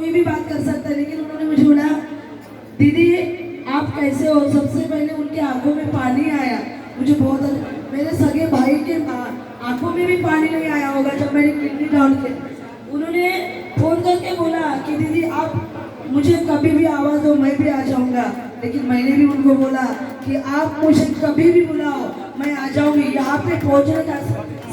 कोई भी बात कर सकता है, लेकिन उन्होंने मुझे बोला दीदी आप कैसे हो। सबसे पहले उनके आंखों में पानी आया, मुझे बहुत, मेरे सगे भाई के आंखों में भी पानी नहीं आया होगा जब मैंने किडनी डाउन किया। उन्होंने फोन करके बोला कि दीदी आप मुझे कभी भी आवाज़ दो, मैं भी आ जाऊंगा। लेकिन मैंने भी उनको बोला कि आप मुझे कभी भी बुलाओ, मैं आ जाऊंगी। यहाँ पे पहुँचने का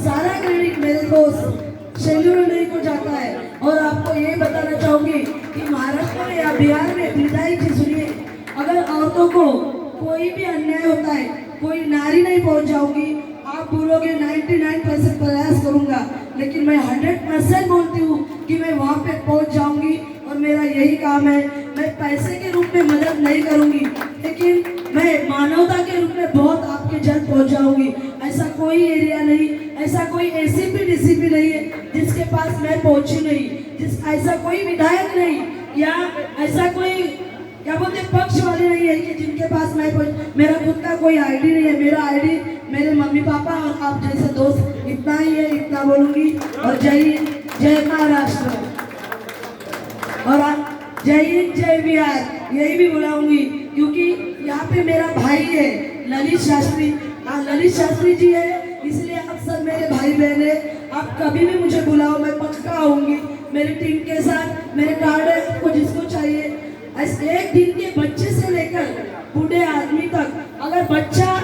सारा क्रेडिट मेरे दोस्त शैलू नहीं को जाता है। और आपको ये बताना चाहूँगी कि महाराष्ट्र में या बिहार में विधाई जी सुनिए, अगर औरतों को कोई भी अन्याय होता है, कोई नारी नहीं पहुँच जाऊंगी। आप बोलोगे 99% प्रयास करूंगा, लेकिन मैं 100% बोलती हूँ कि मैं वहाँ पे पहुँच जाऊंगी। और मेरा यही काम है, मैं पैसे के रूप में मदद नहीं करूंगी, लेकिन मैं मानवता के रूप में बहुत आपके जल्द पहुँच जाऊंगी। ऐसा कोई एरिया नहीं, ऐसा कोई एसीपी डीसीपी नहीं है जिसके पास मैं पहुँची नहीं, ऐसा कोई विधायक नहीं या ऐसा कोई क्या बोलते पक्ष वाले नहीं है कि जिनके पास मैं मेरा खुद का कोई आईडी नहीं है। मेरा आईडी मेरे मम्मी पापा और आप जैसे दोस्त, इतना ही है, इतना बोलूंगी। और जय हिंद जय महाराष्ट्र, और आप जय हिंद जय बिहार यही भी बुलाऊंगी, क्योंकि यहाँ पे मेरा भाई है ललित शास्त्री। ललित शास्त्री जी है, इसलिए आप सब मेरे भाई बहन है। आप कभी भी मुझे बुलाओ, मैं पक्का आऊंगी मेरी टीम के साथ। मेरे कार्ड है, आपको जिसको चाहिए। एक दिन के बच्चे से लेकर बूढ़े आदमी तक, अगर बच्चा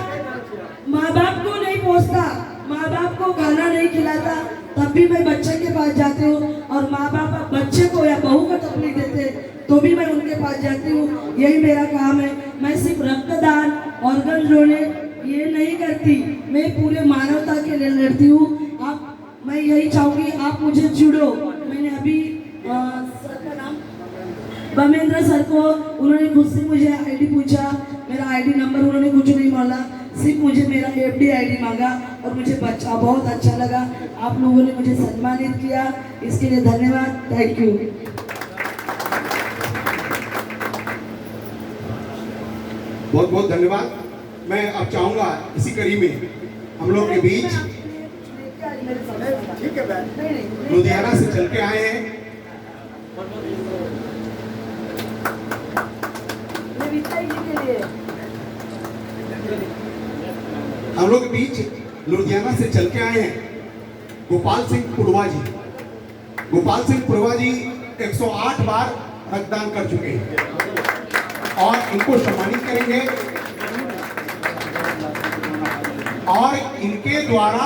माँ बाप को नहीं पहुँचता, माँ बाप को खाना नहीं खिलाता, तब भी मैं बच्चे के पास जाती हूँ। और माँ बाप बच्चे को या बहू को तकलीफ देते तो भी मैं उनके पास जाती हूँ। यही मेरा काम है। मैं सिर्फ रक्तदान, ऑर्गन डोनेट ये नहीं करती, मैं पूरे मानवता के लिए लड़ती हूँ। मैं यही चाहूँगी आप मुझे जुड़ो। मैंने अभी सर का नाम बमेंद्र सर को, उन्होंने खुद से मुझे आईडी पूछा, मेरा आईडी नंबर उन्होंने कुछ नहीं मांगा, सिर्फ मुझे मेरा एफडी आईडी मांगा। और मुझे बच्चा बहुत अच्छा लगा, आप लोगों ने मुझे सम्मानित किया, इसके लिए धन्यवाद। Thank you. बहुत बहुत धन्यवाद। मैं अब चाहूंगा इसी कड़ी में हम लोग के बीच लुधियाना से चल के आए हैं हम लोग के बीच लुधियाना से चल के आए हैं गोपाल सिंह पुरवा जी। गोपाल सिंह पुरवा जी 108 बार रक्तदान कर चुके हैं और इनको सम्मानित करेंगे। और इनके द्वारा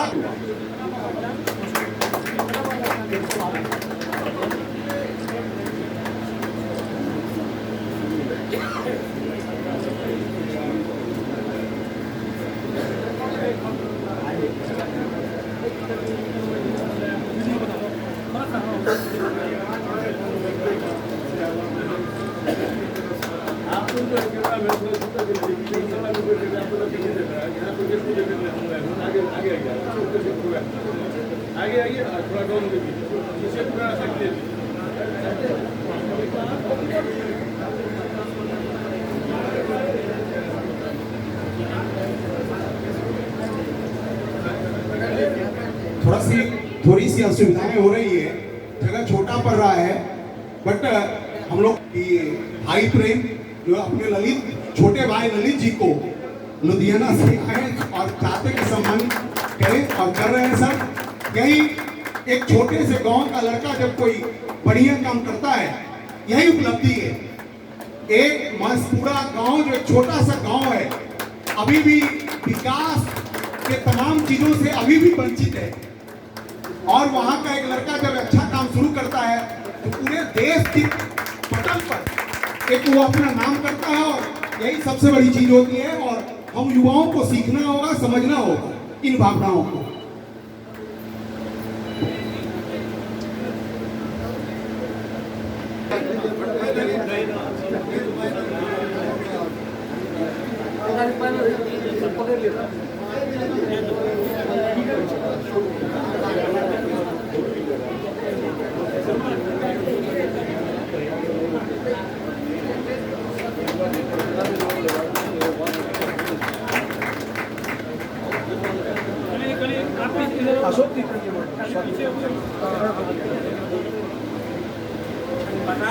आगे आइए थोड़ा डाउन इसे पूरा सकते थोड़ी सी असुविधाएं हो रही है, जगह छोटा पड़ रहा है, बट हम लोग की भाई प्रेम जो अपने ललित छोटे भाई ललित जी को लुधियाना से आए और चाहते कि सम्मानित करें और कर रहे हैं सर। यही एक छोटे से गांव का लड़का जब कोई बढ़िया काम करता है, यही उपलब्धि है। एक पूरा गांव जो एक छोटा सा गांव है, अभी भी विकास के तमाम चीजों से अभी भी वंचित है। और वहां का एक लड़का जब अच्छा काम शुरू करता है तो पूरे देश की पटल पर एक वो अपना नाम करता है, और यही सबसे बड़ी चीज होती है। और हम युवाओं को सीखना होगा, समझना होगा इन भावनाओं को। हम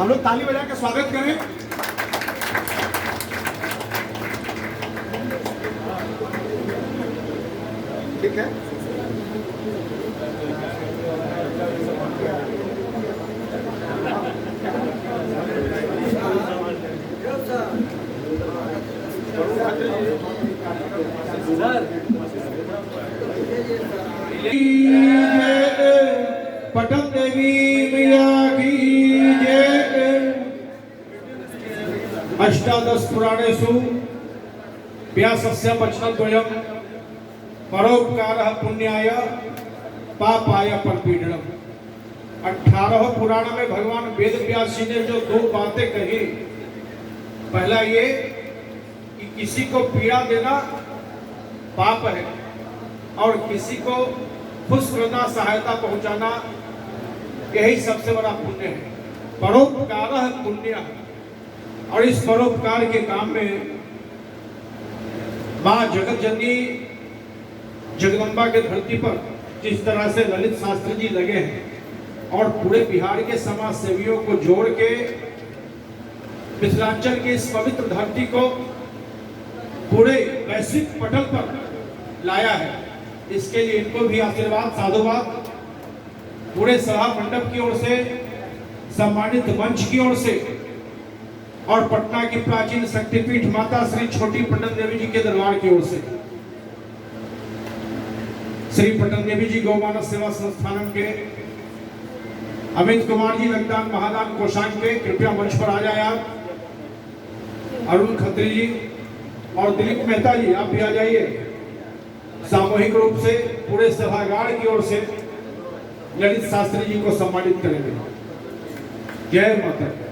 लोग ताली बजा के स्वागत करें। ठीक है। पटन देवी मैया की जय। अष्टादश पुराणेषु व्यासस्य वचनद्वयम् परोपकारः पुण्याय पापाय परपीडनम्। 18 पुराण में भगवान वेद व्यास जी ने जो दो बातें कही, पहला ये कि किसी को पीड़ा देना पाप है और किसी को खुश करना, सहायता पहुंचाना, यही सबसे बड़ा पुण्य है। परोपकारः पुण्य। और इस परोपकार के काम में माँ जगत जननी जगदम्बा के धरती पर जिस तरह से ललित शास्त्री जी लगे हैं और पूरे बिहार के समाज सेवियों को जोड़ के मिथिलांचल की इस पवित्र धरती को पूरे वैश्विक पटल पर लाया है, इसके लिए इनको भी आशीर्वाद, साधुवाद पूरे सभा मंडप की ओर से, सम्मानित मंच की ओर से और पटना की प्राचीन शक्तिपीठ माता श्री छोटी पटन देवी जी के दरबार की ओर से। श्री पटन देवी जी गौमानस सेवा संस्थान के अमित कुमार जी लगदान महादान कोषांग के कृपया मंच पर आ जाए। आप अरुण खत्री जी और दिलीप मेहता जी आप भी आ जाइए। सामूहिक रूप से पूरे सभागार की ओर से ललित शास्त्री जी को सम्मानित करेंगे। जय माता दी।